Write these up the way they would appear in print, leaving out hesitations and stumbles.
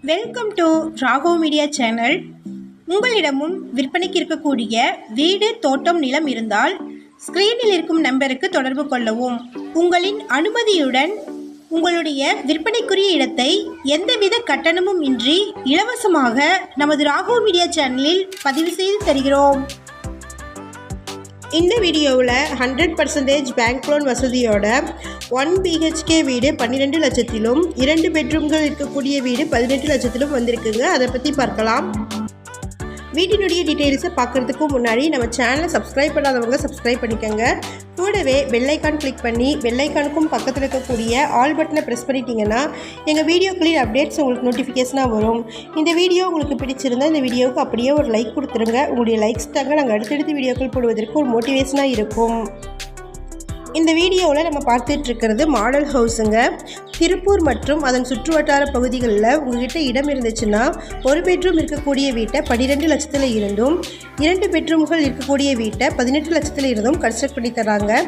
Welcome to ராகோ media channel. உங்களிடமும் விற்பனைக்கு இருக்கக்கூடிய வீடு, தோட்டம், நிலம் இருந்தால் ஸ்க்ரீனில் இருக்கும் நம்பருக்கு தொடர்பு கொள்ளவும். உங்களின் அனுமதியுடன் உங்களுடைய விற்பனைக்குரிய இடத்தை எந்தவித கட்டணமும் இன்றி இலவசமாக நமது ராகோ மீடியா சேனலில் பதிவு செய்து தருகிறோம். இந்த வீடியோவில் 100% பேங்க் லோன் வசதியோட 1 BHK வீடு 12 லட்சத்திலும் 2 பெட்ரூம்கள் இருக்கக்கூடிய வீடு 18 லட்சத்திலும் வந்திருக்குங்க. அதை பற்றி பார்க்கலாம். வீட்டினுடைய டீட்டெயில்ஸை பார்க்குறதுக்கு முன்னாடி நம்ம சேனலை சப்ஸ்கிரைப் பண்ணாதவங்க சப்ஸ்கிரைப் பண்ணிக்கோங்க. கூடவே பெல்லைக்கான் கிளிக் பண்ணி பெல்லைக்கானுக்கும் பக்கத்தில் இருக்கக்கூடிய ஆல் பட்டனை ப்ரெஸ் பண்ணிட்டீங்கன்னா எங்கள் வீடியோக்களின் அப்டேட்ஸ் உங்களுக்கு நோட்டிஃபிகேஷனாக வரும். இந்த வீடியோ உங்களுக்கு பிடிச்சிருந்தால் இந்த வீடியோவுக்கு அப்படியே ஒரு லைக் கொடுத்துருங்க. உங்களுடைய லைக்ஸ் தாங்க நாங்கள் அடுத்தடுத்து வீடியோக்கள் போடுவதற்கு ஒரு மோட்டிவேஷனாக இருக்கும். இந்த வீடியோவில் நம்ம பார்த்துட்டு இருக்கிறது மாடல் ஹவுஸுங்க. திருப்பூர் மற்றும் அதன் சுற்றுவட்டார பகுதிகளில் உங்கள்கிட்ட இடம் இருந்துச்சுன்னா 1 பெட்ரூம் இருக்கக்கூடிய வீட்டை 12 லட்சத்தில் இருந்தும் 2 பெட்ரூம்கள் இருக்கக்கூடிய வீட்டை 18 லட்சத்தில் இருந்தும் கன்ஸ்ட்ரக்ட் பண்ணி தராங்க.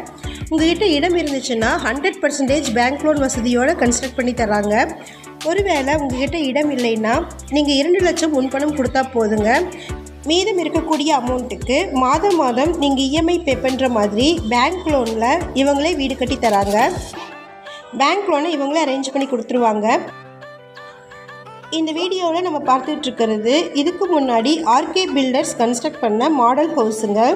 உங்கள்கிட்ட இடம் இருந்துச்சுன்னா 100% பேங்க் லோன் வசதியோடு கன்ஸ்ட்ரக்ட் பண்ணி தராங்க. ஒருவேளை உங்கள்கிட்ட இடம் இல்லைன்னா நீங்கள் 2 லட்சம் முன்பணம் கொடுத்தா போதுங்க. மீதம் இருக்கக்கூடிய அமௌண்ட்டுக்கு மாதம் நீங்கள் இஎம்ஐ பே பண்ணுற மாதிரி பேங்க் லோனில் இவங்களே வீடு கட்டி தராங்க. பேங்க் லோனை இவங்களே அரேஞ்ச் பண்ணி கொடுத்துருவாங்க. இந்த வீடியோவில் நம்ம பார்த்துட்ருக்கிறது இதுக்கு முன்னாடி ஆர்கே பில்டர்ஸ் கன்ஸ்ட்ரக்ட் பண்ண மாடல் ஹவுஸுங்க.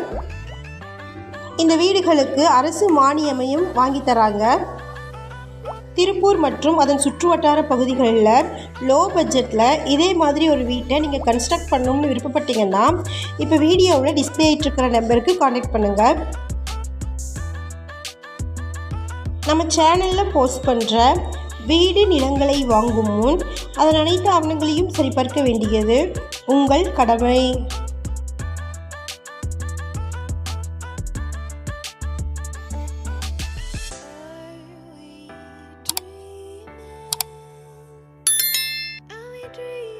இந்த வீடுகளுக்கு அரசு மானியமையும் வாங்கி தராங்க. திருப்பூர் மற்றும் அதன் சுற்றுவட்டார பகுதிகளில் லோ பட்ஜெட்டில் இதே மாதிரி ஒரு வீட்டை நீங்கள் கன்ஸ்ட்ரக்ட் பண்ணணும்னு விருப்பப்பட்டீங்கன்னா இப்போ வீடியோவில் டிஸ்பிளே ஆகிட்டுருக்கிற நம்பருக்கு காண்டாக்ட் பண்ணுங்கள். நம்ம சேனலில் போஸ்ட் பண்ணுற வீடு, நிலங்களை வாங்கும் முன் அதன் அனைத்து ஆவணங்களையும் சரிபார்க்க வேண்டியது உங்கள் கடமை. Dream